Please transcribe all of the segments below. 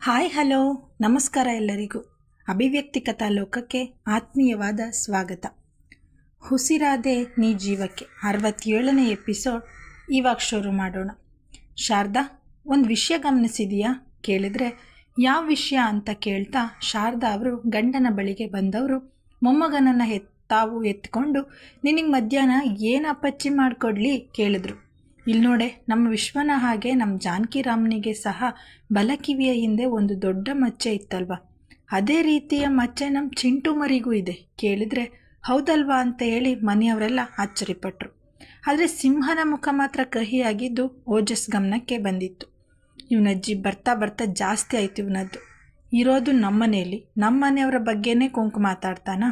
Hi hello ನಮಸ್ಕಾರ ಎಲ್ಲರಿಗೂ. ಅಭಿವ್ಯಕ್ತಿ ಕಥಾ ಲೋಕಕ್ಕೆ ಆತ್ಮೀಯವಾದ ಸ್ವಾಗತ. ಹುಸಿರಾದೆ ನೀ ಜೀವಕ್ಕೆ 67ನೇ ಎಪಿಸೋಡ್ ಇವಾಗ ಶುರು ಮಾಡೋಣ. ಶಾರದಾ, ಒಂದು ವಿಷಯ ಗಮನಿಸಿದೆಯಾ? ಕೇಳಿದರೆ ಯಾವ ವಿಷಯ ಅಂತ ಕೇಳ್ತಾ ಶಾರದಾ ಅವರು ಗಂಡನ ಬಳಿಗೆ ಬಂದವರು ಮೊಮ್ಮಗನನ್ನು ತಾವು ಎತ್ಕೊಂಡು ನಿನಗೆ ಮಧ್ಯಾಹ್ನ ಏನು ಅಪ್ಪಚ್ಚಿ ಮಾಡಿಕೊಡ್ಲಿ ಕೇಳಿದ್ರು. ಇಲ್ಲಿ ನೋಡೆ, ನಮ್ಮ ವಿಶ್ವನ ಹಾಗೆ ನಮ್ಮ ಜಾನಕಿರಾಮನಿಗೆ ಸಹ ಬಲಕಿವಿಯ ಹಿಂದೆ ಒಂದು ದೊಡ್ಡ ಮಚ್ಚೆ ಇತ್ತಲ್ವ, ಅದೇ ರೀತಿಯ ಮಚ್ಚೆ ನಮ್ಮ ಚಿಂಟು ಮರಿಗೂ ಇದೆ ಕೇಳಿದರೆ ಹೌದಲ್ವಾ ಅಂತ ಹೇಳಿ ಮನೆಯವರೆಲ್ಲ ಆಶ್ಚರ್ಯಪಟ್ಟರು. ಆದರೆ ಸಿಂಹನ ಮುಖ ಮಾತ್ರ ಕಹಿಯಾಗಿದ್ದು ಓಜಸ್ ಗಮನಕ್ಕೆ ಬಂದಿತ್ತು. ಇವನಜ್ಜಿ ಬರ್ತಾ ಬರ್ತಾ ಜಾಸ್ತಿ ಆಯಿತು ಇವನದ್ದು. ಇರೋದು ನಮ್ಮನೆಯಲ್ಲಿ, ನಮ್ಮ ಮನೆಯವರ ಬಗ್ಗೆನೇ ಕೊಂಕು ಮಾತಾಡ್ತಾನ.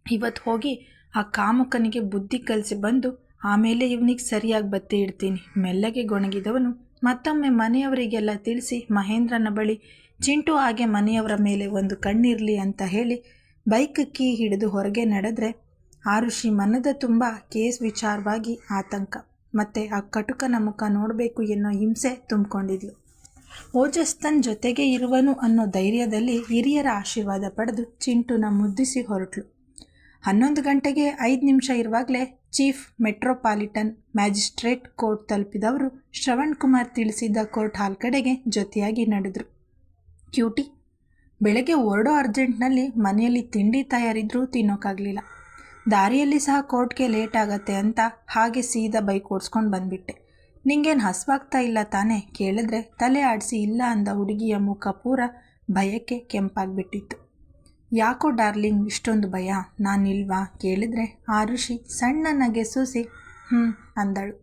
ಇವತ್ತು ಹೋಗಿ ಆ ಕಾಮುಕನಿಗೆ ಬುದ್ಧಿ ಕಲಿಸಿ ಬಂದು ಆಮೇಲೆ ಇವನಿಗೆ ಸರಿಯಾಗಿ ಬತ್ತಿ ಇಡ್ತೀನಿ. ಮೆಲ್ಲಗೆ ಗೊಣಗಿದವನು ಮತ್ತೊಮ್ಮೆ ಮನೆಯವರಿಗೆಲ್ಲ ತಿಳಿಸಿ ಮಹೇಂದ್ರನ ಬಳಿ ಚಿಂಟು ಹಾಗೆ ಮನೆಯವರ ಮೇಲೆ ಒಂದು ಕಣ್ಣಿರಲಿ ಅಂತ ಹೇಳಿ ಬೈಕ್ ಕೀ ಹಿಡಿದು ಹೊರಗೆ ನಡೆದ್ರೆ ಆರುಷಿ ಮನದ ತುಂಬ ಕೇಸ್ ವಿಚಾರವಾಗಿ ಆತಂಕ ಮತ್ತು ಆ ಕಟುಕನ ಮುಖ ನೋಡಬೇಕು ಎನ್ನೋ ಹಿಂಸೆ ತುಂಬಿಕೊಂಡಿದ್ಲು. ಓಜಸ್ ತನ್ನ ಜೊತೆಗೆ ಇರುವನು ಅನ್ನೋ ಧೈರ್ಯದಲ್ಲಿ ಹಿರಿಯರ ಆಶೀರ್ವಾದ ಪಡೆದು ಚಿಂಟುನ ಮುದ್ದಿಸಿ ಹೊರಟ್ಲು. 11 ಗಂಟೆಗೆ 5 ನಿಮಿಷ ಇರುವಾಗಲೇ ಚೀಫ್ ಮೆಟ್ರೋಪಾಲಿಟನ್ ಮ್ಯಾಜಿಸ್ಟ್ರೇಟ್ ಕೋರ್ಟ್ ತಲುಪಿದವರು ಶ್ರವಣ್ ಕುಮಾರ್ ತಿಳಿಸಿದ್ದ ಕೋರ್ಟ್ ಹಾಲ್ ಕಡೆಗೆ ಜೊತೆಯಾಗಿ ನಡೆದರು. ಕ್ಯೂಟಿ, ಬೆಳಗ್ಗೆ ಹೊರಡೋ ಅರ್ಜೆಂಟ್ನಲ್ಲಿ ಮನೆಯಲ್ಲಿ ತಿಂಡಿ ತಯಾರಿದ್ರೂ ತಿನ್ನೋಕ್ಕಾಗಲಿಲ್ಲ. ದಾರಿಯಲ್ಲಿ ಸಹ ಕೋರ್ಟ್ಗೆ ಲೇಟ್ ಆಗತ್ತೆ ಅಂತ ಹಾಗೆ ಸೀದಾ ಬೈಕ್ ಓಡಿಸ್ಕೊಂಡು ಬಂದುಬಿಟ್ಟೆ. ನಿಂಗೇನು ಹಸುವಾಗ್ತಾ ಇಲ್ಲ ತಾನೇ ಕೇಳಿದ್ರೆ ತಲೆ ಆಡಿಸಿ ಇಲ್ಲ ಅಂದ ಹುಡುಗಿಯ ಮುಖ ಪೂರ ಭಯಕ್ಕೆ ಕೆಂಪಾಗಿಬಿಟ್ಟಿತ್ತು. ಯಾಕೋ ಡಾರ್ಲಿಂಗ್ ಇಷ್ಟೊಂದು ಭಯ? ನಾನಿಲ್ವಾ ಕೇಳಿದರೆ ಆರುಷಿ ಸಣ್ಣ ನಗೆ ಸೂಸಿ ಅಂದಳು.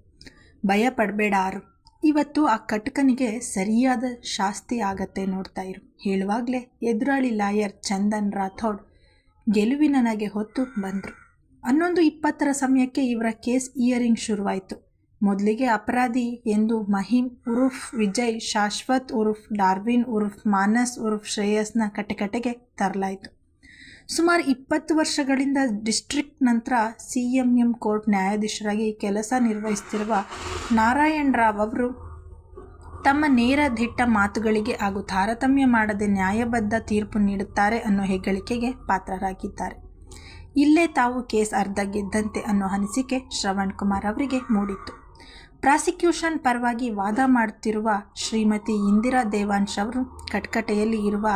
ಭಯ ಪಡಬೇಡ ಆರು, ಇವತ್ತು ಆ ಕಟಕನಿಗೆ ಸರಿಯಾದ ಶಾಸ್ತಿ ಆಗತ್ತೆ, ನೋಡ್ತಾ ಇರು. ಹೇಳುವಾಗಲೇ ಎದುರಾಳಿ ಲಾಯರ್ ಚಂದನ್ ರಾಥೋಡ್ ಗೆಲುವಿನ ನಗೆ ಹೊತ್ತು ಬಂದರು. 11:20 ಸಮಯಕ್ಕೆ ಇವರ ಕೇಸ್ ಹಿಯರಿಂಗ್ ಶುರುವಾಯಿತು. ಮೊದಲಿಗೆ ಅಪರಾಧಿ ಎಂದು ಮಹಿಮ್ ಉರುಫ್ ವಿಜಯ್, ಶಾಶ್ವತ್ ಉರುಫ್ ಡಾರ್ವಿನ್ ಉರುಫ್ ಮಾನಸ್ ಉರುಫ್ ಶ್ರೇಯಸ್ನ ಕಟಕಟೆಗೆ ತರಲಾಯಿತು. ಸುಮಾರು 20 ವರ್ಷಗಳಿಂದ ಡಿಸ್ಟ್ರಿಕ್ಟ್ ನಂತರ CMM ಕೋರ್ಟ್ ನ್ಯಾಯಾಧೀಶರಾಗಿ ಕೆಲಸ ನಿರ್ವಹಿಸುತ್ತಿರುವ ನಾರಾಯಣ್ ರಾವ್ ಅವರು ತಮ್ಮ ನೇರ ದಿಟ್ಟ ಮಾತುಗಳಿಗೆ ಹಾಗೂ ತಾರತಮ್ಯ ಮಾಡದೆ ನ್ಯಾಯಬದ್ಧ ತೀರ್ಪು ನೀಡುತ್ತಾರೆ ಅನ್ನೋ ಹೆಗ್ಗಳಿಕೆಗೆ ಪಾತ್ರರಾಗಿದ್ದಾರೆ. ಇಲ್ಲೇ ತಾವು ಕೇಸ್ ಅರ್ಧ ಗೆದ್ದಂತೆ ಅನ್ನೋ ಅನಿಸಿಕೆ ಶ್ರವಣ್ ಕುಮಾರ್ ಅವರಿಗೆ ಮೂಡಿತ್ತು. ಪ್ರಾಸಿಕ್ಯೂಷನ್ ಪರವಾಗಿ ವಾದ ಮಾಡುತ್ತಿರುವ ಶ್ರೀಮತಿ ಇಂದಿರಾ ದೇವಾಂಶ್ ಅವರು ಕಟ್ಕಟೆಯಲ್ಲಿ ಇರುವ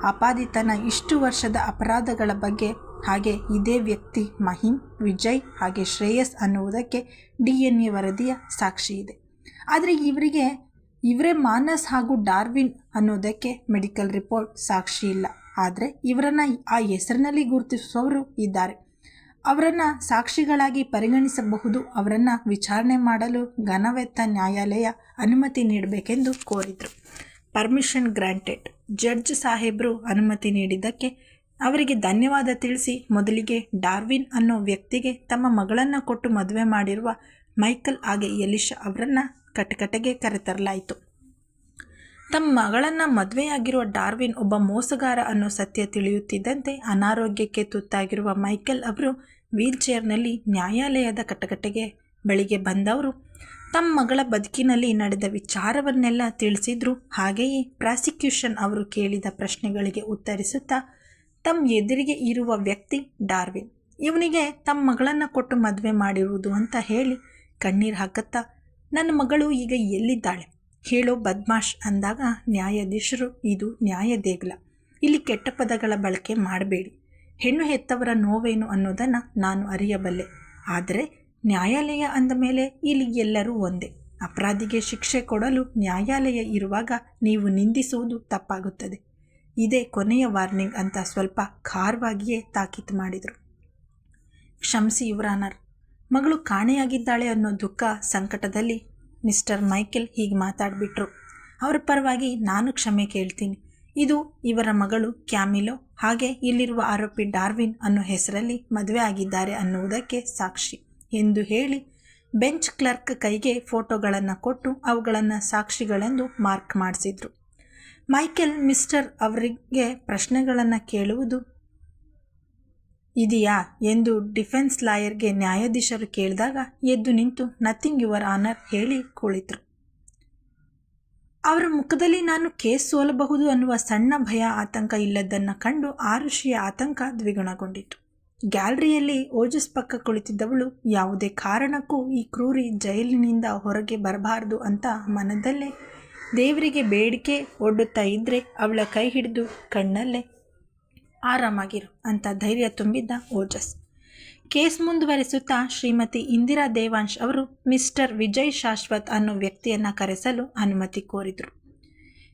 ಆಪಾದಿತನ ಇಷ್ಟು ವರ್ಷದ ಅಪರಾಧಗಳ ಬಗ್ಗೆ ಹಾಗೆ ಇದೇ ವ್ಯಕ್ತಿ ಮಹಿಮ್, ವಿಜಯ್ ಹಾಗೆ ಶ್ರೇಯಸ್ ಅನ್ನುವುದಕ್ಕೆ DNA ವರದಿಯ ಸಾಕ್ಷಿ ಇದೆ. ಆದರೆ ಇವರೇ ಮಾನಸ್ ಹಾಗೂ ಡಾರ್ವಿನ್ ಅನ್ನೋದಕ್ಕೆ ಮೆಡಿಕಲ್ ರಿಪೋರ್ಟ್ ಸಾಕ್ಷಿ ಇಲ್ಲ. ಆದರೆ ಇವರನ್ನು ಆ ಹೆಸರಿನಲ್ಲಿ ಗುರುತಿಸುವವರು ಇದ್ದಾರೆ. ಅವರನ್ನು ಸಾಕ್ಷಿಗಳಾಗಿ ಪರಿಗಣಿಸಬಹುದು. ಅವರನ್ನು ವಿಚಾರಣೆ ಮಾಡಲು ಘನವೆತ್ತ ನ್ಯಾಯಾಲಯ ಅನುಮತಿ ನೀಡಬೇಕೆಂದು ಕೋರಿದರು. Permission granted. ಜಡ್ಜ್ ಸಾಹೇಬರು ಅನುಮತಿ ನೀಡಿದ್ದಕ್ಕೆ ಅವರಿಗೆ ಧನ್ಯವಾದ ತಿಳಿಸಿ ಮೊದಲಿಗೆ ಡಾರ್ವಿನ್ ಅನ್ನೋ ವ್ಯಕ್ತಿಗೆ ತಮ್ಮ ಮಗಳನ್ನು ಕೊಟ್ಟು ಮದುವೆ ಮಾಡಿರುವ ಮೈಕಲ್ ಹಾಗೆ ಎಲಿಶಾ ಅವರನ್ನು ಕಟಕಟೆಗೆ ಕರೆತರಲಾಯಿತು. ತಮ್ಮ ಮಗಳನ್ನು ಮದುವೆಯಾಗಿರುವ ಡಾರ್ವಿನ್ ಒಬ್ಬ ಮೋಸಗಾರ ಅನ್ನೋ ಸತ್ಯ ತಿಳಿಯುತ್ತಿದ್ದಂತೆ ಅನಾರೋಗ್ಯಕ್ಕೆ ತುತ್ತಾಗಿರುವ ಮೈಕಲ್ ಅವರು ವೀಲ್ಚೇರ್ನಲ್ಲಿ ನ್ಯಾಯಾಲಯದ ಕಟಕಟೆಗೆ ಬಳಿಗೆ ಬಂದವರು ತಮ್ಮ ಮಗಳ ಬದುಕಿನಲ್ಲಿ ನಡೆದ ವಿಚಾರವನ್ನೆಲ್ಲ ತಿಳಿಸಿದ್ರು. ಹಾಗೆಯೇ ಪ್ರಾಸಿಕ್ಯೂಷನ್ ಅವರು ಕೇಳಿದ ಪ್ರಶ್ನೆಗಳಿಗೆ ಉತ್ತರಿಸುತ್ತಾ ತಮ್ಮ ಎದುರಿಗೆ ಇರುವ ವ್ಯಕ್ತಿ ಡಾರ್ವಿನ್, ಇವನಿಗೆ ತಮ್ಮ ಮಗಳನ್ನು ಕೊಟ್ಟು ಮದುವೆ ಮಾಡಿರುವುದು ಅಂತ ಹೇಳಿ ಕಣ್ಣೀರು ಹಾಕುತ್ತಾ ನನ್ನ ಮಗಳು ಈಗ ಎಲ್ಲಿದ್ದಾಳೆ ಹೇಳೋ ಬದ್ಮಾಶ್ ಅಂದಾಗ ನ್ಯಾಯಾಧೀಶರು, ಇದು ನ್ಯಾಯ ದೇಗುಲ, ಇಲ್ಲಿ ಕೆಟ್ಟ ಪದಗಳ ಬಳಕೆ ಮಾಡಬೇಡಿ. ಹೆಣ್ಣು ಹೆತ್ತವರ ನೋವೇನು ಅನ್ನೋದನ್ನು ನಾನು ಅರಿಯಬಲ್ಲೆ. ಆದರೆ ನ್ಯಾಯಾಲಯ ಅಂದ ಮೇಲೆ ಇಲ್ಲಿ ಎಲ್ಲರೂ ಒಂದೇ. ಅಪರಾಧಿಗೆ ಶಿಕ್ಷೆ ಕೊಡಲು ನ್ಯಾಯಾಲಯ ಇರುವಾಗ ನೀವು ನಿಂದಿಸುವುದು ತಪ್ಪಾಗುತ್ತದೆ. ಇದೇ ಕೊನೆಯ ವಾರ್ನಿಂಗ್ ಅಂತ ಸ್ವಲ್ಪ ಖಾರವಾಗಿಯೇ ತಾಕೀತು ಮಾಡಿದರು. ಕ್ಷಮಿಸಿ ಯುವರ್ ಆನರ್, ಮಗಳು ಕಾಣೆಯಾಗಿದ್ದಾಳೆ ಅನ್ನೋ ದುಃಖ ಸಂಕಟದಲ್ಲಿ ಮಿಸ್ಟರ್ ಮೈಕೆಲ್ ಹೀಗೆ ಮಾತಾಡಿಬಿಟ್ರು. ಅವರ ಪರವಾಗಿ ನಾನು ಕ್ಷಮೆ ಕೇಳ್ತೀನಿ. ಇದು ಇವರ ಮಗಳು ಕ್ಯಾಮಿಲೋ ಹಾಗೆ ಇಲ್ಲಿರುವ ಆರೋಪಿ ಡಾರ್ವಿನ್ ಅನ್ನೋ ಹೆಸರಲ್ಲಿ ಮದುವೆ ಆಗಿದ್ದಾರೆ ಅನ್ನುವುದಕ್ಕೆ ಸಾಕ್ಷಿ ಎಂದು ಹೇಳಿ ಬೆಂಚ್ ಕ್ಲರ್ಕ್ ಕೈಗೆ ಫೋಟೋಗಳನ್ನು ಕೊಟ್ಟು ಅವುಗಳನ್ನು ಸಾಕ್ಷಿಗಳೆಂದು ಮಾರ್ಕ್ ಮಾಡಿಸಿದ್ರು. ಮೈಕೆಲ್ ಮಿಸ್ಟರ್ ಅವರಿಗೆ ಪ್ರಶ್ನೆಗಳನ್ನು ಕೇಳುವುದು ಇದೆಯಾ ಎಂದು ಡಿಫೆನ್ಸ್ ಲಾಯರ್ಗೆ ನ್ಯಾಯಾಧೀಶರು ಕೇಳಿದಾಗ ಎದ್ದು ನಿಂತು ನಥಿಂಗ್ ಯುವರ್ ಆನರ್ ಹೇಳಿ ಕುಳಿತರು. ಅವರ ಮುಖದಲ್ಲಿ ನಾನು ಕೇಸ್ ಸೋಲಬಹುದು ಅನ್ನುವ ಸಣ್ಣ ಭಯ ಆತಂಕ ಇಲ್ಲದನ್ನು ಕಂಡು ಆರುಷಿಯ ಆತಂಕ ದ್ವಿಗುಣಗೊಂಡಿತು. ಗ್ಯಾಲರಿಯಲ್ಲಿ ಓಜಸ್ ಪಕ್ಕ ಕುಳಿತಿದ್ದವಳು ಯಾವುದೇ ಕಾರಣಕ್ಕೂ ಈ ಕ್ರೂರಿ ಜೈಲಿನಿಂದ ಹೊರಗೆ ಬರಬಾರದು ಅಂತ ಮನದಲ್ಲೇ ದೇವರಿಗೆ ಬೇಡಿಕೆ ಒಡ್ಡುತ್ತಾ ಇದ್ದರೆ ಅವಳ ಕೈ ಹಿಡಿದು ಕಣ್ಣಲ್ಲೇ ಆರಾಮಾಗಿರು ಅಂತ ಧೈರ್ಯ ತುಂಬಿದ್ದ ಓಜಸ್. ಕೇಸ್ ಮುಂದುವರಿಸುತ್ತಾ ಶ್ರೀಮತಿ ಇಂದಿರಾ ದೇವಾಂಶ್ ಅವರು ಮಿಸ್ಟರ್ ವಿಜಯ್ ಶಾಶ್ವತ್ ಅನ್ನೋ ವ್ಯಕ್ತಿಯನ್ನು ಕರೆಸಲು ಅನುಮತಿ ಕೋರಿದರು.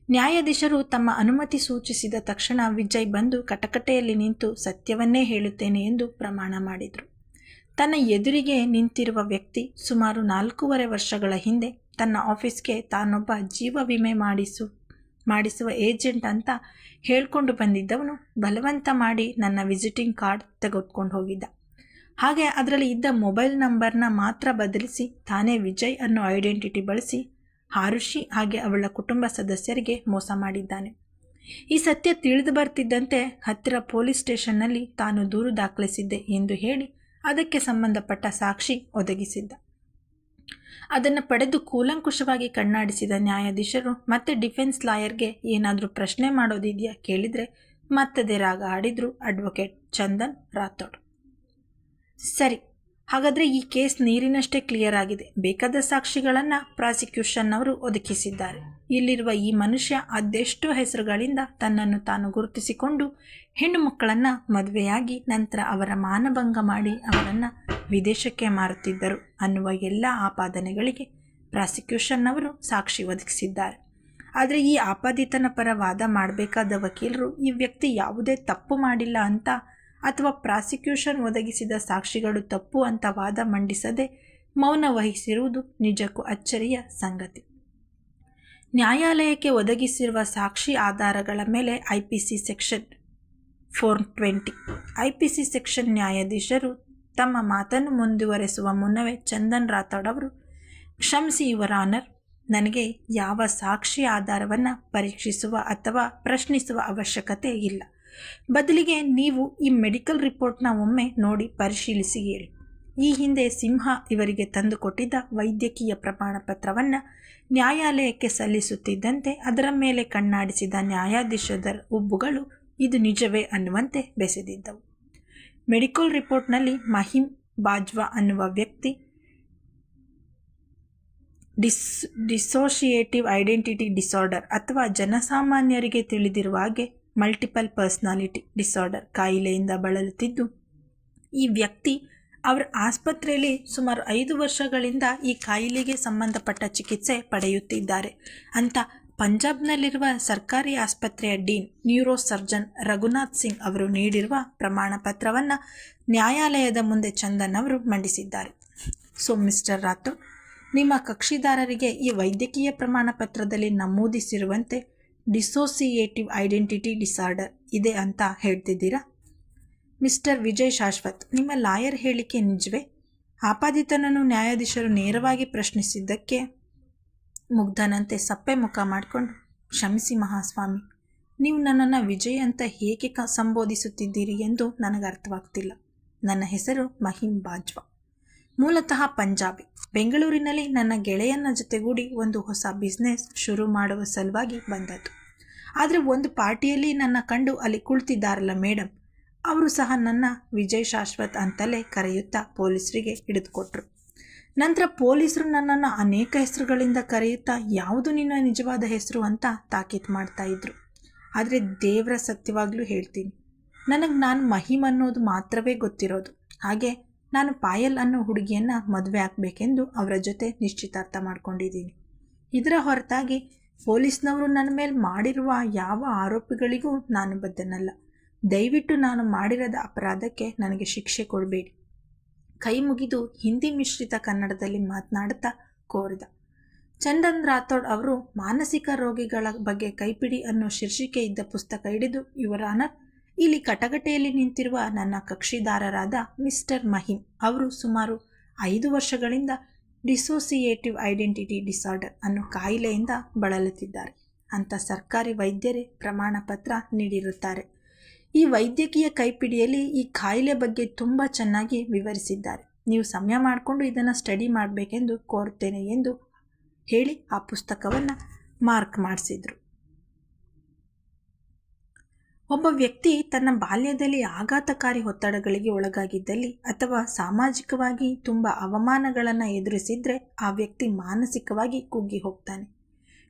ನ್ಯಾಯಾಧೀಶರು ತಮ್ಮ ಅನುಮತಿ ಸೂಚಿಸಿದ ತಕ್ಷಣ ವಿಜಯ್ ಬಂದು ಕಟಕಟೆಯಲ್ಲಿ ನಿಂತು ಸತ್ಯವನ್ನೇ ಹೇಳುತ್ತೇನೆ ಎಂದು ಪ್ರಮಾಣ ಮಾಡಿದರು. ತನ್ನ ಎದುರಿಗೆ ನಿಂತಿರುವ ವ್ಯಕ್ತಿ ಸುಮಾರು 4.5 ವರ್ಷಗಳ ಹಿಂದೆ ತನ್ನ ಆಫೀಸ್ಗೆ ತಾನೊಬ್ಬ ಜೀವ ವಿಮೆ ಮಾಡಿಸುವ ಏಜೆಂಟ್ ಅಂತ ಹೇಳ್ಕೊಂಡು ಬಂದಿದ್ದವನು ಬಲವಂತ ಮಾಡಿ ನನ್ನ ವಿಸಿಟಿಂಗ್ ಕಾರ್ಡ್ ತೆಗೆದುಕೊಂಡು ಹೋಗಿದ್ದ. ಹಾಗೆ ಅದರಲ್ಲಿ ಇದ್ದ ಮೊಬೈಲ್ ನಂಬರ್ನ ಮಾತ್ರ ಬದಲಿಸಿ ತಾನೇ ವಿಜಯ್ ಅನ್ನೋ ಐಡೆಂಟಿಟಿ ಬಳಸಿ ಆರುಷಿ ಹಾಗೆ ಅವಳ ಕುಟುಂಬ ಸದಸ್ಯರಿಗೆ ಮೋಸ ಮಾಡಿದ್ದಾನೆ. ಈ ಸತ್ಯ ತಿಳಿದು ಬರ್ತಿದ್ದಂತೆ ಹತ್ತಿರ ಪೊಲೀಸ್ ಸ್ಟೇಷನ್ನಲ್ಲಿ ತಾನು ದೂರು ದಾಖಲಿಸಿದ್ದೆ ಎಂದು ಹೇಳಿ ಅದಕ್ಕೆ ಸಂಬಂಧಪಟ್ಟ ಸಾಕ್ಷಿ ಒದಗಿಸಿದ್ದ. ಅದನ್ನು ಪಡೆದು ಕೂಲಂಕುಷವಾಗಿ ಕಣ್ಣಾಡಿಸಿದ ನ್ಯಾಯಾಧೀಶರು ಮತ್ತೆ ಡಿಫೆನ್ಸ್ ಲಾಯರ್ಗೆ ಏನಾದರೂ ಪ್ರಶ್ನೆ ಮಾಡೋದಿದೆಯಾ ಕೇಳಿದರೆ ಮತ್ತದೇ ರಾಗ ಆಡಿದ್ರು ಅಡ್ವೊಕೇಟ್ ಚಂದನ್ ರಾಥೋಡ್. ಸರಿ, ಹಾಗಾದರೆ ಈ ಕೇಸ್ ನೀರಿನಷ್ಟೇ ಕ್ಲಿಯರ್ ಆಗಿದೆ. ಬೇಕಾದ ಸಾಕ್ಷಿಗಳನ್ನು ಪ್ರಾಸಿಕ್ಯೂಷನ್ನವರು ಒದಗಿಸಿದ್ದಾರೆ. ಇಲ್ಲಿರುವ ಈ ಮನುಷ್ಯ ಅದೆಷ್ಟೋ ಹೆಸರುಗಳಿಂದ ತನ್ನನ್ನು ತಾನು ಗುರುತಿಸಿಕೊಂಡು ಹೆಣ್ಣು ಮಕ್ಕಳನ್ನು ಮದುವೆಯಾಗಿ ನಂತರ ಅವರ ಮಾನಭಂಗ ಮಾಡಿ ಅವರನ್ನು ವಿದೇಶಕ್ಕೆ ಮಾರುತ್ತಿದ್ದರು ಅನ್ನುವ ಎಲ್ಲ ಆಪಾದನೆಗಳಿಗೆ ಪ್ರಾಸಿಕ್ಯೂಷನ್ನವರು ಸಾಕ್ಷಿ ಒದಗಿಸಿದ್ದಾರೆ. ಆದರೆ ಈ ಆಪಾದಿತನ ಪರ ವಾದ ಮಾಡಬೇಕಾದ ವಕೀಲರು ಈ ವ್ಯಕ್ತಿ ಯಾವುದೇ ತಪ್ಪು ಮಾಡಿಲ್ಲ ಅಂತ ಅಥವಾ ಪ್ರಾಸಿಕ್ಯೂಷನ್ ಒದಗಿಸಿದ ಸಾಕ್ಷಿಗಳು ತಪ್ಪು ಅಂತ ವಾದ ಮಂಡಿಸದೆ ಮೌನ ವಹಿಸಿರುವುದು ನಿಜಕ್ಕೂ ಅಚ್ಚರಿಯ ಸಂಗತಿ. ನ್ಯಾಯಾಲಯಕ್ಕೆ ಒದಗಿಸಿರುವ ಸಾಕ್ಷಿ ಆಧಾರಗಳ ಮೇಲೆ IPC ಸೆಕ್ಷನ್ 420 IPC ಸೆಕ್ಷನ್ ನ್ಯಾಯಾಧೀಶರು ತಮ್ಮ ಮಾತನ್ನು ಮುಂದುವರೆಸುವ ಮುನ್ನವೇ ಚಂದನ್ ರಾಥೋಡ್ ಅವರು, ಕ್ಷಮಿಸಿ ಯುವರ್ ಆನರ್, ನನಗೆ ಯಾವ ಸಾಕ್ಷಿ ಆಧಾರವನ್ನು ಪರೀಕ್ಷಿಸುವ ಅಥವಾ ಪ್ರಶ್ನಿಸುವ ಅವಶ್ಯಕತೆ ಇಲ್ಲ. ಬದಲಿಗೆ ನೀವು ಈ ಮೆಡಿಕಲ್ ರಿಪೋರ್ಟ್ನ ಒಮ್ಮೆ ನೋಡಿ ಪರಿಶೀಲಿಸಿ ಹೇಳಿ. ಈ ಹಿಂದೆ ಸಿಂಹ ಇವರಿಗೆ ತಂದುಕೊಟ್ಟಿದ್ದ ವೈದ್ಯಕೀಯ ಪ್ರಮಾಣ ಪತ್ರವನ್ನು ನ್ಯಾಯಾಲಯಕ್ಕೆ ಸಲ್ಲಿಸುತ್ತಿದ್ದಂತೆ ಅದರ ಮೇಲೆ ಕಣ್ಣಾಡಿಸಿದ ನ್ಯಾಯಾಧೀಶರ ಉಬ್ಬುಗಳು ಇದು ನಿಜವೇ ಅನ್ನುವಂತೆ ಬೆಸೆದಿದ್ದವು. ಮೆಡಿಕಲ್ ರಿಪೋರ್ಟ್ನಲ್ಲಿ ಮಹಿಮ್ ಬಾಜ್ವಾ ಅನ್ನುವ ವ್ಯಕ್ತಿ ಡಿಸೋಸಿಯೇಟಿವ್ ಐಡೆಂಟಿಟಿ ಡಿಸಾರ್ಡರ್ ಅಥವಾ ಜನಸಾಮಾನ್ಯರಿಗೆ ತಿಳಿದಿರುವ ಹಾಗೆ ಮಲ್ಟಿಪಲ್ ಪರ್ಸನಾಲಿಟಿ ಡಿಸಾರ್ಡರ್ ಕಾಯಿಲೆಯಿಂದ ಬಳಲುತ್ತಿದ್ದು, ಈ ವ್ಯಕ್ತಿ ಅವರ ಆಸ್ಪತ್ರೆಯಲ್ಲಿ ಸುಮಾರು 5 ವರ್ಷಗಳಿಂದ ಈ ಕಾಯಿಲೆಗೆ ಸಂಬಂಧಪಟ್ಟ ಚಿಕಿತ್ಸೆ ಪಡೆಯುತ್ತಿದ್ದಾರೆ ಅಂತ ಪಂಜಾಬ್ನಲ್ಲಿರುವ ಸರ್ಕಾರಿ ಆಸ್ಪತ್ರೆಯ dean neuro surgeon Raghunath Singh ಅವರು ನೀಡಿರುವ ಪ್ರಮಾಣ ಪತ್ರವನ್ನು ನ್ಯಾಯಾಲಯದ ಮುಂದೆ ಚಂದನ್ ಅವರು ಮಂಡಿಸಿದ್ದಾರೆ. ಸೊ ಮಿಸ್ಟರ್ ರಾಥೋಡ್, ನಿಮ್ಮ ಕಕ್ಷಿದಾರರಿಗೆ ಈ ವೈದ್ಯಕೀಯ ಪ್ರಮಾಣ ಪತ್ರದಲ್ಲಿ ನಮೂದಿಸಿರುವಂತೆ ಡಿಸೋಸಿಯೇಟಿವ್ ಐಡೆಂಟಿಟಿ ಡಿಸಾರ್ಡರ್ ಇದೆ ಅಂತ ಹೇಳ್ತಿದ್ದೀರಾ? ಮಿಸ್ಟರ್ ವಿಜಯ್ ಶಾಶ್ವತ್, ನಿಮ್ಮ ಲಾಯರ್ ಹೇಳಿಕೆ ನಿಜವೇ? ಆಪಾದಿತನನ್ನು ನ್ಯಾಯಾಧೀಶರು ನೇರವಾಗಿ ಪ್ರಶ್ನಿಸಿದ್ದಕ್ಕೆ ಮುಗ್ಧನಂತೆ ಸಪ್ಪೆ ಮುಖ ಮಾಡಿಕೊಂಡು, ಕ್ಷಮಿಸಿ ಮಹಾಸ್ವಾಮಿ, ನೀವು ನನ್ನನ್ನು ವಿಜಯ್ ಅಂತ ಹೇಗೆ ಸಂಬೋಧಿಸುತ್ತಿದ್ದೀರಿ ಎಂದು ನನಗೆ ಅರ್ಥವಾಗ್ತಿಲ್ಲ. ನನ್ನ ಹೆಸರು ಮಹಿಮ್ ಬಾಜ್ವಾ, ಮೂಲತಃ ಪಂಜಾಬಿ. ಬೆಂಗಳೂರಿನಲ್ಲಿ ನನ್ನ ಗೆಳೆಯನ ಜೊತೆಗೂಡಿ ಒಂದು ಹೊಸ ಬಿಸ್ನೆಸ್ ಶುರು ಮಾಡುವ ಸಲುವಾಗಿ ಬಂದದ್ದು. ಆದರೆ ಒಂದು ಪಾರ್ಟಿಯಲ್ಲಿ ನನ್ನ ಕಂಡು ಅಲ್ಲಿ ಕುಳಿತಿದ್ದಾರಲ್ಲ ಮೇಡಮ್, ಅವರು ಸಹ ನನ್ನ ವಿಜಯ್ ಶಾಶ್ವತ್ ಅಂತಲೇ ಕರೆಯುತ್ತಾ ಪೊಲೀಸರಿಗೆ ಹಿಡಿದುಕೊಟ್ರು. ನಂತರ ಪೊಲೀಸರು ನನ್ನನ್ನು ಅನೇಕ ಹೆಸರುಗಳಿಂದ ಕರೆಯುತ್ತಾ ಯಾವುದು ನಿನ್ನ ನಿಜವಾದ ಹೆಸರು ಅಂತ ತಾಕೀತು ಮಾಡ್ತಾ ಇದ್ರು. ಆದರೆ ದೇವರ ಸತ್ಯವಾಗ್ಲೂ ಹೇಳ್ತೀನಿ, ನನಗೆ ನಾನು ಮಹಿಮ್ ಅನ್ನೋದು ಮಾತ್ರವೇ ಗೊತ್ತಿರೋದು. ಹಾಗೆ ನಾನು ಪಾಯಲ್ ಅನ್ನೋ ಹುಡುಗಿಯನ್ನು ಮದುವೆ ಆಗಬೇಕೆಂದು ಅವರ ಜೊತೆ ನಿಶ್ಚಿತಾರ್ಥ ಮಾಡ್ಕೊಂಡಿದ್ದೀನಿ. ಇದರ ಹೊರತಾಗಿ ಪೊಲೀಸ್ನವರು ನನ್ನ ಮೇಲೆ ಮಾಡಿರುವ ಯಾವ ಆರೋಪಗಳಿಗೂ ನಾನು ಬದ್ಧನಲ್ಲ. ದಯವಿಟ್ಟು ನಾನು ಮಾಡಿರದ ಅಪರಾಧಕ್ಕೆ ನನಗೆ ಶಿಕ್ಷೆ ಕೊಡಬೇಡಿ. ಕೈ ಮುಗಿದು ಹಿಂದಿ ಮಿಶ್ರಿತ ಕನ್ನಡದಲ್ಲಿ ಮಾತನಾಡುತ್ತಾ ಕೋರಿದ. ಚಂದನ್ ರಾಥೋಡ್ ಅವರು ಮಾನಸಿಕ ರೋಗಿಗಳ ಬಗ್ಗೆ ಕೈಪಿಡಿ ಅನ್ನೋ ಶೀರ್ಷಿಕೆ ಇದ್ದ ಪುಸ್ತಕ ಹಿಡಿದು, ಯುವರ್ ಆನರ್, ಇಲ್ಲಿ ಕಟಕಟೆಯಲ್ಲಿ ನಿಂತಿರುವ ನನ್ನ ಕಕ್ಷಿದಾರರಾದ ಮಿಸ್ಟರ್ ಮಹಿಮ್ ಅವರು ಸುಮಾರು 5 ವರ್ಷಗಳಿಂದ ಡಿಸೋಸಿಯೇಟಿವ್ ಐಡೆಂಟಿಟಿ ಡಿಸಾರ್ಡರ್ ಅನ್ನೋ ಕಾಯಿಲೆಯಿಂದ ಬಳಲುತ್ತಿದ್ದಾರೆ ಅಂತ ಸರ್ಕಾರಿ ವೈದ್ಯರೇ ಪ್ರಮಾಣ ಪತ್ರ ನೀಡಿರುತ್ತಾರೆ. ಈ ವೈದ್ಯಕೀಯ ಕೈಪಿಡಿಯಲ್ಲಿ ಈ ಕಾಯಿಲೆ ಬಗ್ಗೆ ತುಂಬ ಚೆನ್ನಾಗಿ ವಿವರಿಸಿದ್ದಾರೆ. ನೀವು ಸಮಯ ಮಾಡಿಕೊಂಡು ಇದನ್ನು ಸ್ಟಡಿ ಮಾಡಬೇಕೆಂದು ಕೋರುತ್ತೇನೆ ಎಂದು ಹೇಳಿ ಆ ಪುಸ್ತಕವನ್ನು ಮಾರ್ಕ್ ಮಾಡಿಸಿದ್ರು. ಒಬ್ಬ ವ್ಯಕ್ತಿ ತನ್ನ ಬಾಲ್ಯದಲ್ಲಿ ಆಘಾತಕಾರಿ ಒತ್ತಡಗಳಿಗೆ ಒಳಗಾಗಿದ್ದಲ್ಲಿ ಅಥವಾ ಸಾಮಾಜಿಕವಾಗಿ ತುಂಬ ಅವಮಾನಗಳನ್ನು ಎದುರಿಸಿದ್ರೆ ಆ ವ್ಯಕ್ತಿ ಮಾನಸಿಕವಾಗಿ ಕುಗ್ಗಿ ಹೋಗ್ತಾನೆ.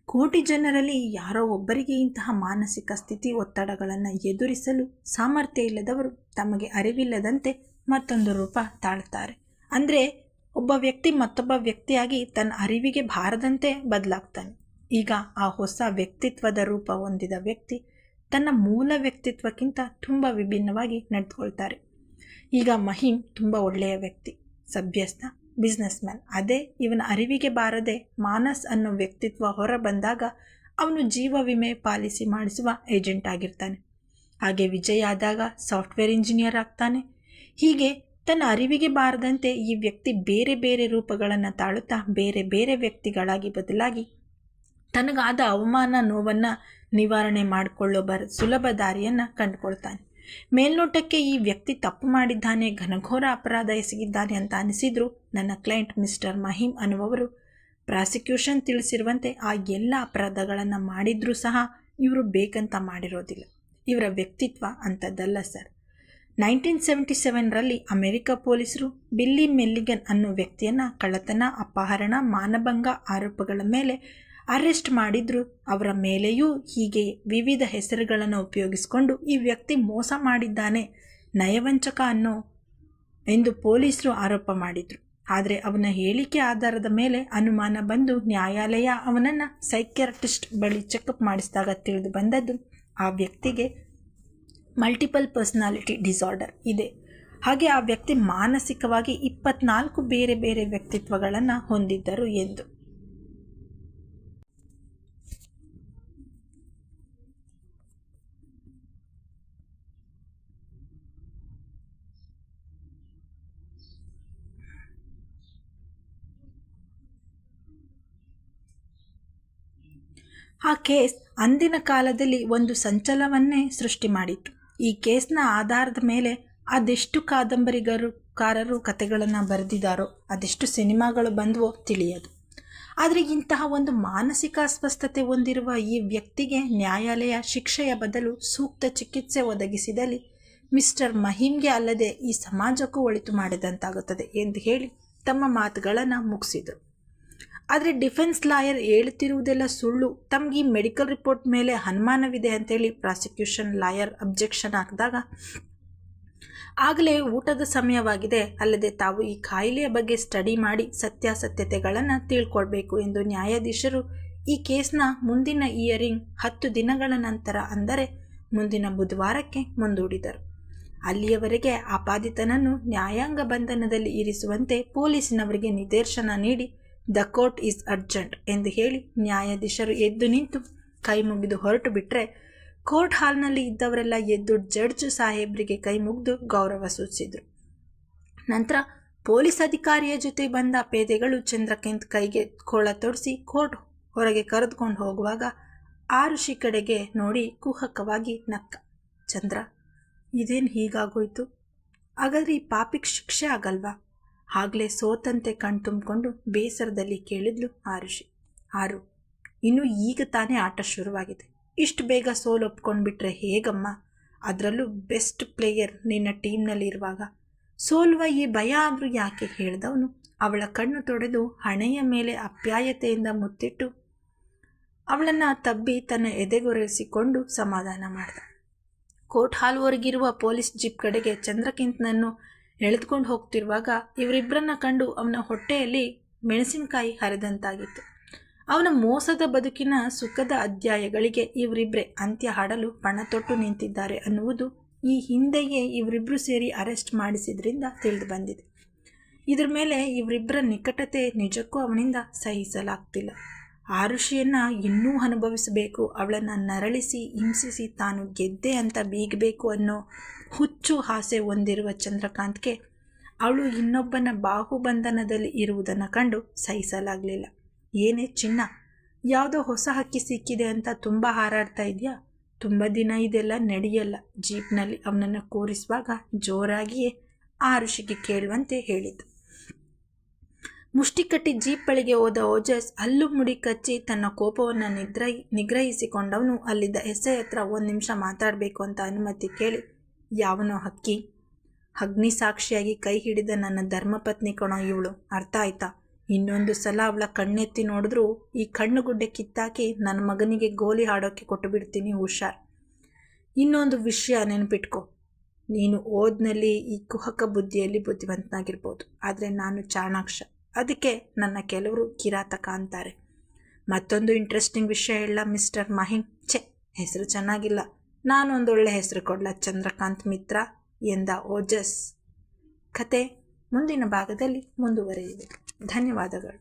ಕೋಟಿ ಜನರಲ್ಲಿ ಯಾರೋ ಒಬ್ಬರಿಗೆ ಇಂತಹ ಮಾನಸಿಕ ಸ್ಥಿತಿ ಒತ್ತಡಗಳನ್ನು ಎದುರಿಸಲು ಸಾಮರ್ಥ್ಯ ಇಲ್ಲದವರು ತಮಗೆ ಅರಿವಿಲ್ಲದಂತೆ ಮತ್ತೊಂದು ರೂಪ ತಾಳ್ತಾರೆ. ಅಂದರೆ ಒಬ್ಬ ವ್ಯಕ್ತಿ ಮತ್ತೊಬ್ಬ ವ್ಯಕ್ತಿಯಾಗಿ ತನ್ನ ಅರಿವಿಗೆ ಬಾರದಂತೆ ಬದಲಾಗ್ತಾನೆ. ಈಗ ಆ ಹೊಸ ವ್ಯಕ್ತಿತ್ವದ ರೂಪ ಹೊಂದಿದ ವ್ಯಕ್ತಿ ತನ್ನ ಮೂಲ ವ್ಯಕ್ತಿತ್ವಕ್ಕಿಂತ ತುಂಬ ವಿಭಿನ್ನವಾಗಿ ನಡೆದುಕೊಳ್ತಾರೆ. ಈಗ ಮಹಿಮ್ ತುಂಬ ಒಳ್ಳೆಯ ವ್ಯಕ್ತಿ, ಸಭ್ಯಸ್ಥ, ಬಿಸ್ನೆಸ್ ಮ್ಯಾನ್. ಅದೇ ಇವನ ಅರಿವಿಗೆ ಬಾರದೆ ಮಾನಸ್ ಅನ್ನೋ ವ್ಯಕ್ತಿತ್ವ ಹೊರ ಬಂದಾಗ ಅವನು ಜೀವ ವಿಮೆ ಪಾಲಿಸಿ ಮಾಡಿಸುವ ಏಜೆಂಟ್ ಆಗಿರ್ತಾನೆ. ಹಾಗೆ ವಿಜಯ್ ಆದಾಗ ಸಾಫ್ಟ್ವೇರ್ ಇಂಜಿನಿಯರ್ ಆಗ್ತಾನೆ. ಹೀಗೆ ತನ್ನ ಅರಿವಿಗೆ ಬಾರದಂತೆ ಈ ವ್ಯಕ್ತಿ ಬೇರೆ ಬೇರೆ ರೂಪಗಳನ್ನು ತಾಳುತ್ತಾ ಬೇರೆ ಬೇರೆ ವ್ಯಕ್ತಿಗಳಾಗಿ ಬದಲಾಗಿ ತನಗಾದ ಅವಮಾನ ನೋವನ್ನು ನಿವಾರಣೆ ಮಾಡಿಕೊಳ್ಳೋ ಸುಲಭ ದಾರಿಯನ್ನು ಕಂಡುಕೊಳ್ತಾನೆ. ಮೇಲ್ನೋಟಕ್ಕೆ ಈ ವ್ಯಕ್ತಿ ತಪ್ಪು ಮಾಡಿದ್ದಾನೆ, ಘನಘೋರ ಅಪರಾಧ ಎಸಗಿದ್ದಾನೆ ಅಂತ ಅನಿಸಿದ್ರು ನನ್ನ ಕ್ಲೈಂಟ್ ಮಿಸ್ಟರ್ ಮಹಿಮ್ ಅನ್ನುವರು ಪ್ರಾಸಿಕ್ಯೂಷನ್ ತಿಳಿಸಿರುವಂತೆ ಆ ಎಲ್ಲ ಅಪರಾಧಗಳನ್ನು ಮಾಡಿದ್ರೂ ಸಹ ಇವರು ಬೇಕಂತ ಮಾಡಿರೋದಿಲ್ಲ. ಇವರ ವ್ಯಕ್ತಿತ್ವ ಅಂಥದ್ದಲ್ಲ ಸರ್. 1977ರಲ್ಲಿ ಅಮೆರಿಕ ಪೊಲೀಸರು ಬಿಲ್ಲಿ ಮೆಲ್ಲಿಗನ್ ಅನ್ನೋ ವ್ಯಕ್ತಿಯನ್ನು ಕಳ್ಳತನ, ಅಪಹರಣ, ಮಾನಭಂಗ ಆರೋಪಗಳ ಮೇಲೆ ಅರೆಸ್ಟ್ ಮಾಡಿದ್ರು. ಅವರ ಮೇಲೆಯೂ ಹೀಗೆ ವಿವಿಧ ಹೆಸರುಗಳನ್ನು ಉಪಯೋಗಿಸಿಕೊಂಡು ಈ ವ್ಯಕ್ತಿ ಮೋಸ ಮಾಡಿದ್ದಾನೆ, ನಯವಂಚಕ ಎಂದು ಪೊಲೀಸರು ಆರೋಪ ಮಾಡಿದರು. ಆದರೆ ಅವನ ಹೇಳಿಕೆ ಆಧಾರದ ಮೇಲೆ ಅನುಮಾನ ಬಂದು ನ್ಯಾಯಾಲಯ ಅವನನ್ನು ಸೈಕ್ಯಾಟ್ರಿಸ್ಟ್ ಬಳಿ ಚೆಕಪ್ ಮಾಡಿಸಿದಾಗ ತಿಳಿದು ಬಂದದ್ದು ಆ ವ್ಯಕ್ತಿಗೆ ಮಲ್ಟಿಪಲ್ ಪರ್ಸನಾಲಿಟಿ ಡಿಸಾರ್ಡರ್ ಇದೆ. ಹಾಗೆ ಆ ವ್ಯಕ್ತಿ ಮಾನಸಿಕವಾಗಿ 24 ಬೇರೆ ಬೇರೆ ವ್ಯಕ್ತಿತ್ವಗಳನ್ನು ಹೊಂದಿದ್ದರು ಎಂದು. ಆ ಕೇಸ್ ಅಂದಿನ ಕಾಲದಲ್ಲಿ ಒಂದು ಸಂಚಲನವನ್ನೇ ಸೃಷ್ಟಿ ಮಾಡಿತ್ತು. ಈ ಕೇಸ್ನ ಆಧಾರದ ಮೇಲೆ ಅದೆಷ್ಟು ಕಾದಂಬರಿಕಾರರು ಕಥೆಗಳನ್ನು ಬರೆದಿದ್ದಾರೋ, ಅದೆಷ್ಟು ಸಿನಿಮಾಗಳು ಬಂದವೋ ತಿಳಿಯೋದು. ಆದರೆ ಇಂತಹ ಒಂದು ಮಾನಸಿಕ ಅಸ್ವಸ್ಥತೆ ಹೊಂದಿರುವ ಈ ವ್ಯಕ್ತಿಗೆ ನ್ಯಾಯಾಲಯ ಶಿಕ್ಷೆಯ ಬದಲು ಸೂಕ್ತ ಚಿಕಿತ್ಸೆ ಒದಗಿಸಿದಲ್ಲಿ ಮಿಸ್ಟರ್ ಮಹಿಮ್ಗೆ ಅಲ್ಲದೆ ಈ ಸಮಾಜಕ್ಕೂ ಒಳಿತು ಮಾಡಿದಂತಾಗುತ್ತದೆ ಎಂದು ಹೇಳಿ ತಮ್ಮ ಮಾತುಗಳನ್ನು ಮುಗಿಸಿದರು. ಆದರೆ ಡಿಫೆನ್ಸ್ ಲಾಯರ್ ಹೇಳ್ತಿರುವುದೆಲ್ಲ ಸುಳ್ಳು, ತಮಗೆ ಈ ಮೆಡಿಕಲ್ ರಿಪೋರ್ಟ್ ಮೇಲೆ ಅನುಮಾನವಿದೆ ಅಂತೇಳಿ ಪ್ರಾಸಿಕ್ಯೂಷನ್ ಲಾಯರ್ ಅಬ್ಜೆಕ್ಷನ್ ಹಾಕಿದಾಗ ಆಗಲೇ ಊಟದ ಸಮಯವಾಗಿದೆ, ಅಲ್ಲದೆ ತಾವು ಈ ಕಾಯಿಲೆಯ ಬಗ್ಗೆ ಸ್ಟಡಿ ಮಾಡಿ ಸತ್ಯಾಸತ್ಯತೆಗಳನ್ನು ತಿಳ್ಕೊಳ್ಬೇಕು ಎಂದು ನ್ಯಾಯಾಧೀಶರು ಈ ಕೇಸ್ನ ಮುಂದಿನ ಹಿಯರಿಂಗ್ 10 ದಿನಗಳ ನಂತರ ಅಂದರೆ ಮುಂದಿನ ಬುಧವಾರಕ್ಕೆ ಮುಂದೂಡಿದರು. ಅಲ್ಲಿಯವರೆಗೆ ಆಪಾದಿತನನ್ನು ನ್ಯಾಯಾಂಗ ಬಂಧನದಲ್ಲಿ ಇರಿಸುವಂತೆ ಪೊಲೀಸಿನವರಿಗೆ ನಿರ್ದೇಶನ ನೀಡಿ ದ ಕೋರ್ಟ್ ಈಸ್ ಅರ್ಜೆಂಟ್ ಎಂದು ಹೇಳಿ ನ್ಯಾಯಾಧೀಶರು ಎದ್ದು ನಿಂತು ಕೈ ಮುಗಿದು ಹೊರಟು ಬಿಟ್ಟರೆ ಕೋರ್ಟ್ ಹಾಲ್ನಲ್ಲಿ ಇದ್ದವರೆಲ್ಲ ಎದ್ದು ಜಡ್ಜ್ ಸಾಹೇಬ್ರಿಗೆ ಕೈ ಮುಗಿದು ಗೌರವ ಸೂಚಿಸಿದರು. ನಂತರ ಪೊಲೀಸ್ ಅಧಿಕಾರಿಯ ಜೊತೆ ಬಂದ ಪೇದೆಗಳು ಚಂದ್ರಕಾಂತ್ ಕೈಗೆ ಕೋಳ ತೊಡಿಸಿ ಕೋರ್ಟ್ ಹೊರಗೆ ಕರೆದುಕೊಂಡು ಹೋಗುವಾಗ ಆರುಷಿ ಕಡೆಗೆ ನೋಡಿ ಕುಹಕವಾಗಿ ನಕ್ಕ. ಚಂದ್ರ, ಇದೇನು ಹೀಗಾಗೋಯ್ತು? ಹಾಗಾದರೆ ಈ ಪಾಪಿಗೆ ಶಿಕ್ಷೆ ಆಗಲ್ವಾ? ಆಗಲೇ ಸೋತಂತೆ ಕಣ್ತುಂಬಿಕೊಂಡು ಬೇಸರದಲ್ಲಿ ಕೇಳಿದ್ಲು ಆರುಷಿ. ಇನ್ನು ಈಗ ತಾನೇ ಆಟ ಶುರುವಾಗಿದೆ, ಇಷ್ಟು ಬೇಗ ಸೋಲು ಒಪ್ಕೊಂಡ್ಬಿಟ್ರೆ ಹೇಗಮ್ಮ? ಅದರಲ್ಲೂ ಬೆಸ್ಟ್ ಪ್ಲೇಯರ್ ನಿನ್ನ ಟೀಮ್ನಲ್ಲಿ ಇರುವಾಗ ಸೋಲುವ ಈ ಭಯ ಆದರೂ ಯಾಕೆ ಹೇಳ್ದವನು ಅವಳ ಕಣ್ಣು ತೊಡೆದು ಹಣೆಯ ಮೇಲೆ ಅಪ್ಯಾಯತೆಯಿಂದ ಮುತ್ತಿಟ್ಟು ಅವಳನ್ನು ತಬ್ಬಿ ತನ್ನ ಎದೆಗೊರೆಸಿಕೊಂಡು ಸಮಾಧಾನ ಮಾಡಿದ. ಕೋರ್ಟ್ ಹಾಲ್ ಹೊರಗಿರುವ ಪೊಲೀಸ್ ಜೀಪ್ ಕಡೆಗೆ ಚಂದ್ರಕಾಂತ್ನನ್ನು ಎಳೆದುಕೊಂಡು ಹೋಗ್ತಿರುವಾಗ ಇವರಿಬ್ಬರನ್ನ ಕಂಡು ಅವನ ಹೊಟ್ಟೆಯಲ್ಲಿ ಮೆಣಸಿನಕಾಯಿ ಹರಿದಂತಾಗಿತ್ತು. ಅವನ ಮೋಸದ ಬದುಕಿನ ಸುಖದ ಅಧ್ಯಾಯಗಳಿಗೆ ಇವರಿಬ್ಬರೇ ಅಂತ್ಯ ಹಾಡಲು ಪಣ ತೊಟ್ಟು ನಿಂತಿದ್ದಾರೆ ಅನ್ನುವುದು ಈ ಹಿಂದೆಯೇ ಇವರಿಬ್ಬರು ಸೇರಿ ಅರೆಸ್ಟ್ ಮಾಡಿಸಿದ್ರಿಂದ ತಿಳಿದು ಬಂದಿದೆ. ಇದರ ಮೇಲೆ ಇವರಿಬ್ಬರ ನಿಕಟತೆ ನಿಜಕ್ಕೂ ಅವನಿಂದ ಸಹಿಸಲಾಗ್ತಿಲ್ಲ. ಆರುಷಿಯನ್ನು ಇನ್ನೂ ಅನುಭವಿಸಬೇಕು, ಅವಳನ್ನು ನರಳಿಸಿ ಹಿಂಸಿಸಿ ತಾನು ಗೆದ್ದೆ ಅಂತ ಬೀಗಬೇಕು ಅನ್ನೋ ಹುಚ್ಚು ಆಸೆ ಹೊಂದಿರುವ ಚಂದ್ರಕಾಂತ್ಗೆ ಅವಳು ಇನ್ನೊಬ್ಬನ ಬಾಹುಬಂಧನದಲ್ಲಿ ಇರುವುದನ್ನು ಕಂಡು ಸಹಿಸಲಾಗಲಿಲ್ಲ. ಏನೇ ಚಿನ್ನ, ಯಾವುದೋ ಹೊಸ ಹಕ್ಕಿ ಸಿಕ್ಕಿದೆ ಅಂತ ತುಂಬ ಹಾರಾಡ್ತಾ ಇದೆಯಾ? ತುಂಬ ದಿನ ಇದೆಲ್ಲ ನಡೆಯಲ್ಲ. ಜೀಪ್ನಲ್ಲಿ ಅವನನ್ನು ಕೂರಿಸುವಾಗ ಜೋರಾಗಿಯೇ ಆರುಷಿಗೆ ಕೇಳುವಂತೆ ಹೇಳಿದ್ದು. ಮುಷ್ಟಿ ಕಟ್ಟಿ ಜೀಪ್ ಬಳಿಗೆ ಹೋದ ಓಜಸ್ ಹಲ್ಲು ಮುಡಿ ಕಚ್ಚಿ ತನ್ನ ಕೋಪವನ್ನು ನಿಗ್ರಹಿಸಿಕೊಂಡವನು ಅಲ್ಲಿದ್ದ ಎಸ್ಐ ಹತ್ರ 1 ನಿಮಿಷ ಮಾತಾಡಬೇಕು ಅಂತ ಅನುಮತಿ ಕೇಳಿ, ಯಾವನೋ ಹಕ್ಕಿ, ಅಗ್ನಿ ಸಾಕ್ಷಿಯಾಗಿ ಕೈ ಹಿಡಿದ ನನ್ನ ಧರ್ಮಪತ್ನಿ ಕಣೋ ಇವಳು, ಅರ್ಥ ಆಯ್ತಾ? ಇನ್ನೊಂದು ಸಲ ಅವಳ ಕಣ್ಣೆತ್ತಿ ನೋಡಿದ್ರೂ ಈ ಕಣ್ಣುಗುಡ್ಡೆ ಕಿತ್ತಾಕಿ ನನ್ನ ಮಗನಿಗೆ ಗೋಲಿ ಆಡೋಕ್ಕೆ ಕೊಟ್ಟು ಬಿಡ್ತೀನಿ, ಹುಷಾರ್. ಇನ್ನೊಂದು ವಿಷಯ ನೆನಪಿಟ್ಕೊ, ನೀನು ಓದ್ನಲ್ಲಿ ಈ ಕುಹಕ ಬುದ್ಧಿಯಲ್ಲಿ ಬುದ್ಧಿವಂತನಾಗಿರ್ಬೋದು, ಆದರೆ ನಾನು ಚಾಣಾಕ್ಷ. ಅದಕ್ಕೆ ನನ್ನ ಕೆಲವರು ಕಿರಾತಕ ಅಂತಾರೆ. ಮತ್ತೊಂದು ಇಂಟ್ರೆಸ್ಟಿಂಗ್ ವಿಷಯ ಹೇಳ ಮಿಸ್ಟರ್ ಮಹಿಂ. ಹೆಸರು ಚೆನ್ನಾಗಿಲ್ಲ, ನಾನೊಂದೊಳ್ಳೆ ಹೆಸರು ಕೊಡ್ಲ, ಚಂದ್ರಕಾಂತ್ ಮಿತ್ರ ಎಂದ ಓಜಸ್. ಕತೆ ಮುಂದಿನ ಭಾಗದಲ್ಲಿ ಮುಂದುವರಿಯಿದೆ. ಧನ್ಯವಾದಗಳು.